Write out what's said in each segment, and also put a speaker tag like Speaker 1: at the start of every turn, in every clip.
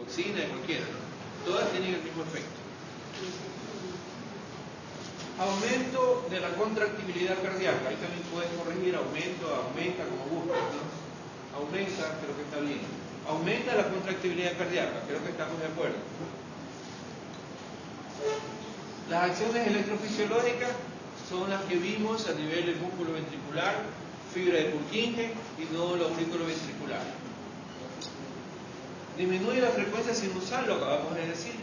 Speaker 1: digoxina, de cualquiera, ¿no? Todas tienen el mismo efecto. Aumento de la contractibilidad cardíaca. Ahí también puedes corregir aumenta, como gustes, ¿no? Aumenta, creo que está bien. Aumenta la contractibilidad cardíaca, creo que estamos de acuerdo. Las acciones electrofisiológicas son las que vimos a nivel del músculo ventricular, fibra de Purkinje y nódulo auriculoventricular. Disminuye la frecuencia sinusal, lo acabamos de decir.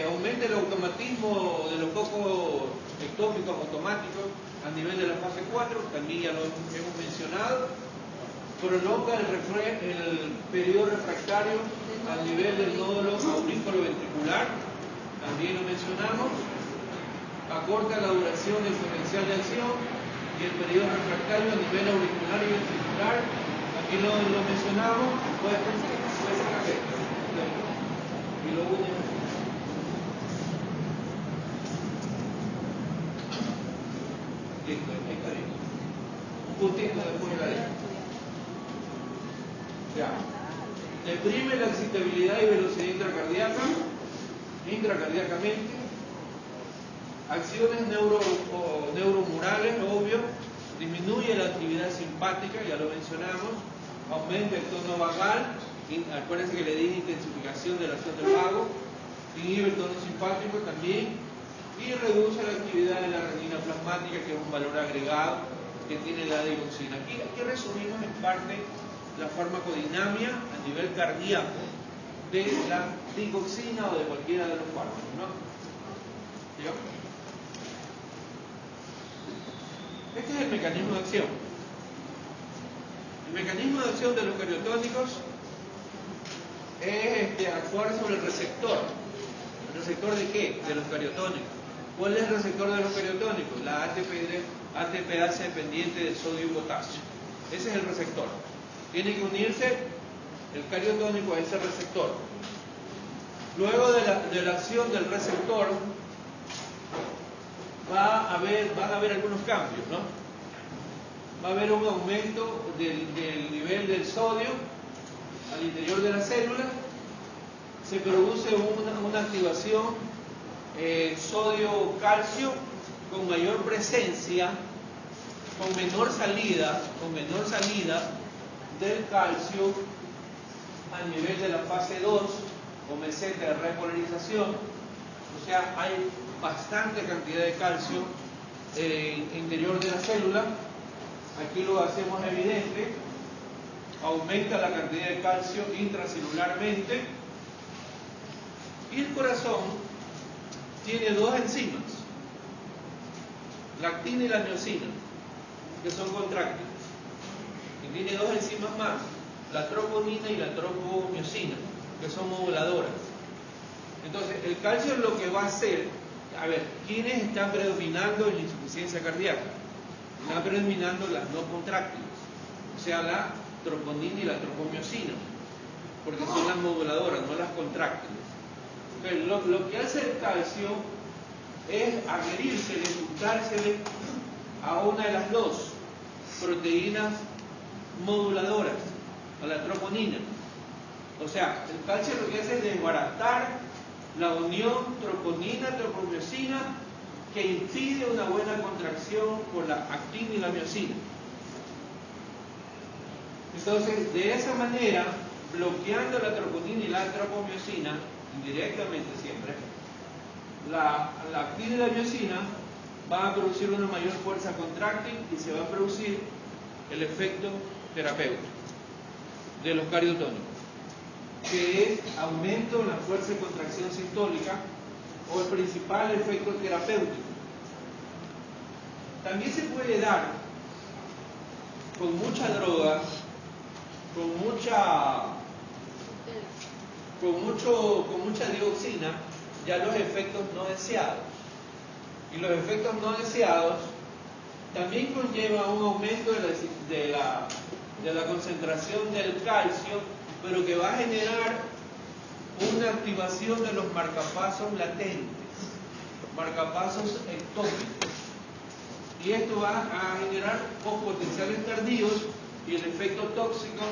Speaker 1: Aumenta el automatismo de los focos ectópicos automáticos a nivel de la fase 4, también ya lo hemos mencionado. Prolonga el periodo refractario a nivel del nódulo auriculoventricular, también lo mencionamos. Acorta la duración del potencial de acción y el periodo refractario a nivel auricular y ventricular, aquí lo mencionamos. Puede ser café y lo une. Listo, ahí está bien. Un puntito después de la D. Ya. Deprime la excitabilidad y velocidad intracardíacamente. Acciones neuromurales, obvio. Disminuye la actividad simpática, ya lo mencionamos. Aumenta el tono vagal. Acuérdense que le di intensificación de la acción del vago. Inhibe el tono simpático también. Y reduce la actividad de la renina plasmática, que es un valor agregado que tiene la digoxina. Aquí resumimos en parte la farmacodinamia a nivel cardíaco de la digoxina o de cualquiera de los fármacos, ¿no? ¿Sí? Este es el mecanismo de acción. El mecanismo de acción de los cariotónicos es actuar sobre el receptor. ¿El receptor de qué? De los cariotónicos. ¿Cuál es el receptor de los cariotónicos? La ATPase dependiente de sodio y potasio. Ese es el receptor. Tiene que unirse el cariotónico a ese receptor. Luego de la acción del receptor van a haber algunos cambios, ¿no? Va a haber un aumento del nivel del sodio al interior de la célula. Se produce una activación sodio-calcio con mayor presencia, con menor salida del calcio a nivel de la fase 2 o meseta de repolarización. O sea, hay bastante cantidad de calcio en el interior de la célula. Aquí lo hacemos evidente. Aumenta la cantidad de calcio intracelularmente. Y el corazón tiene dos enzimas, la actina y la miosina, que son contráctiles. Y tiene dos enzimas más, la troponina y la tropomiosina, que son moduladoras. Entonces, el calcio es lo que va a hacer, a ver, ¿quiénes están predominando en la insuficiencia cardíaca? Están predominando las no contráctiles, o sea, la troponina y la tropomiosina, porque son las moduladoras, no las contráctiles. Entonces, lo que hace el calcio es adherírsele, juntársele a una de las dos proteínas moduladoras, a la troponina. O sea, el calcio lo que hace es desbaratar la unión troponina-tropomiosina que impide una buena contracción por la actina y la miosina. Entonces, de esa manera, bloqueando la troponina y la tropomiosina, indirectamente siempre, la actina y la miosina van a producir una mayor fuerza contráctil y se va a producir el efecto terapéutico de los cariotónicos, que es aumento en la fuerza de contracción sistólica o el principal efecto terapéutico. También se puede dar con mucha droga, con mucha dioxina, ya los efectos no deseados. Y los efectos no deseados también conllevan un aumento de la concentración del calcio, pero que va a generar una activación de los marcapasos latentes, marcapasos ectópicos. Y esto va a generar potenciales tardíos y el efecto tóxico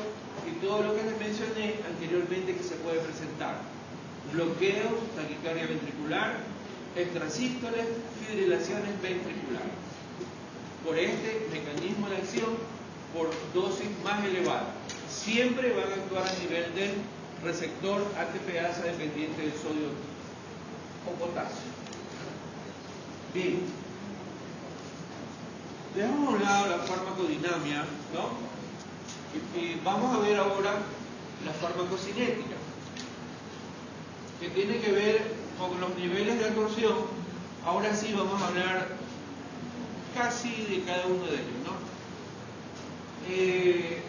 Speaker 1: y todo lo que les mencioné anteriormente que se puede presentar: bloqueo, taquicardia ventricular, extrasístoles, fibrilaciones ventriculares. Por este mecanismo de acción, por dosis más elevada. Siempre van a actuar a nivel del receptor ATPasa dependiente del sodio o potasio. Bien. Dejamos a un lado la farmacodinamia, ¿no? Y vamos a ver ahora la farmacocinética, que tiene que ver con los niveles de absorción. Ahora sí vamos a hablar casi de cada uno de ellos, ¿no?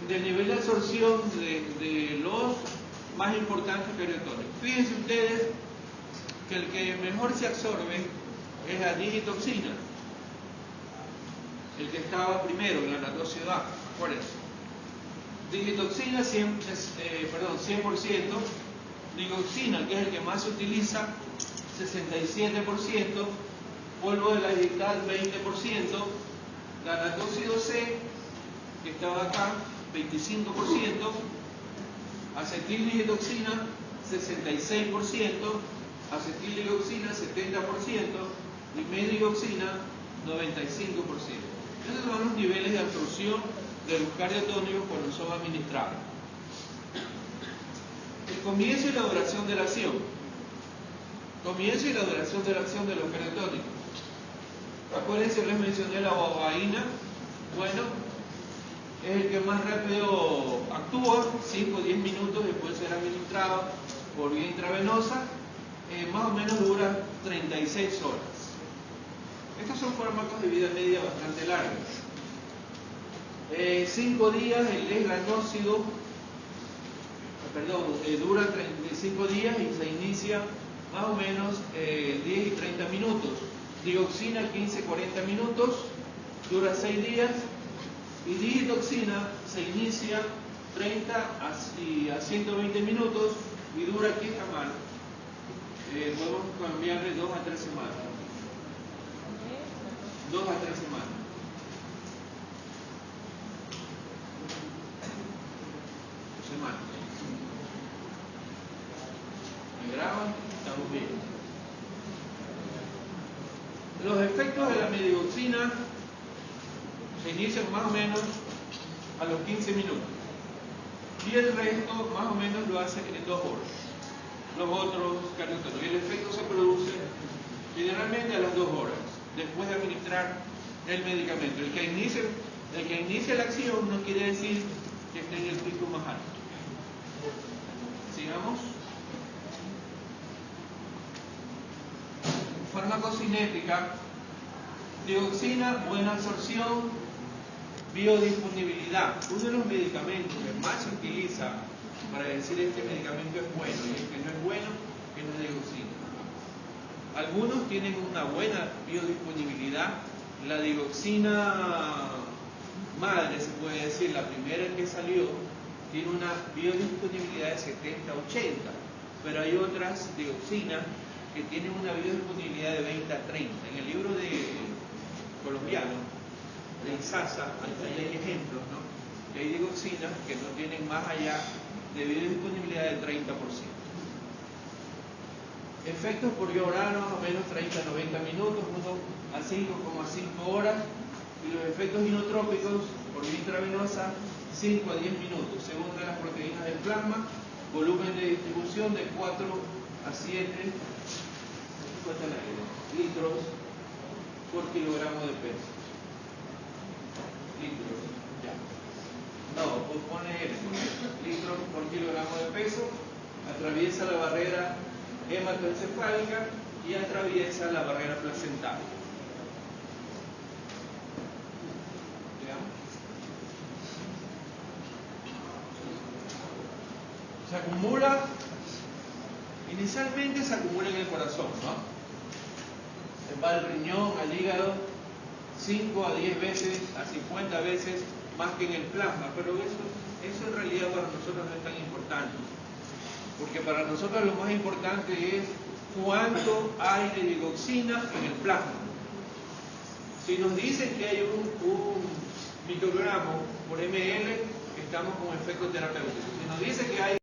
Speaker 1: Del nivel de absorción de los más importantes periotónicos. Fíjense ustedes que el que mejor se absorbe es la digitoxina, el que estaba primero en la lactosidad. Por eso, digitoxina 100%, digoxina, que es el que más se utiliza, 67%, polvo de la digital 20%, galactósido C, que estaba acá, 25%, acetildigitoxina 66%, acetildigoxina 70% y medigoxina 95%. Esos son los niveles de absorción de los cardiotónicos cuando son administrados. El comienzo y la duración de la acción. Comienzo y la duración de la acción de los cardiotónicos. Acuérdense, les mencioné la bobaína. Bueno, es el que más rápido actúa, 5 o 10 minutos después de ser administrado por vía intravenosa, más o menos dura 36 horas. Estos son fármacos de vida media bastante largos. 5 días el desgranócido, dura 35 días y se inicia más o menos 10 y 30 minutos. Digoxina 15-40 minutos, dura 6 días. Y digitoxina se inicia 30 a 120 minutos y dura aquí a mano. Podemos cambiarle 2 a 3 semanas. 2 a 3 semanas. ¿Me graban? Estamos bien. Los efectos de la medigoxina se inician más o menos a los 15 minutos y el resto más o menos lo hace en 2 horas. Los otros cardiotónicos. Y el efecto se produce generalmente a las 2 horas después de administrar el medicamento. El que inicia la acción no quiere decir que esté en el pico más alto. Sigamos. Farmacocinética. Dioxina, buena absorción, biodisponibilidad. Uno de los medicamentos que más se utiliza para decir este medicamento es bueno y el que no es bueno es la dioxina. Algunos tienen una buena biodisponibilidad. La dioxina madre, se puede decir, la primera que salió, tiene una biodisponibilidad de 70-80, pero hay otras dioxinas que tienen una biodisponibilidad de 20-30. En el libro de colombiano, de ISASA, ahí hay ejemplos, ¿no? Que hay dioxinas que no tienen más allá de biodisponibilidad del 30%. Efectos por vía oral, más o menos 30-90 minutos, 1 a 5,5 horas. Y los efectos inotrópicos por vía intravenosa, 5 a 10 minutos, según las proteínas del plasma. Volumen de distribución de 4 a 7 litros por kilogramo de peso. Litros, ya. No, pues pone litros por kilogramo de peso. Atraviesa la barrera hematoencefálica y atraviesa la barrera placental. Se acumula, inicialmente se acumula en el corazón, ¿no? Va al riñón, al hígado, 5 a 10 veces, a 50 veces más que en el plasma, pero eso en realidad para nosotros no es tan importante, porque para nosotros lo más importante es cuánto hay de digoxina en el plasma. Si nos dicen que hay un microgramo por ml, estamos con efecto terapéutico. Si nos dice que hay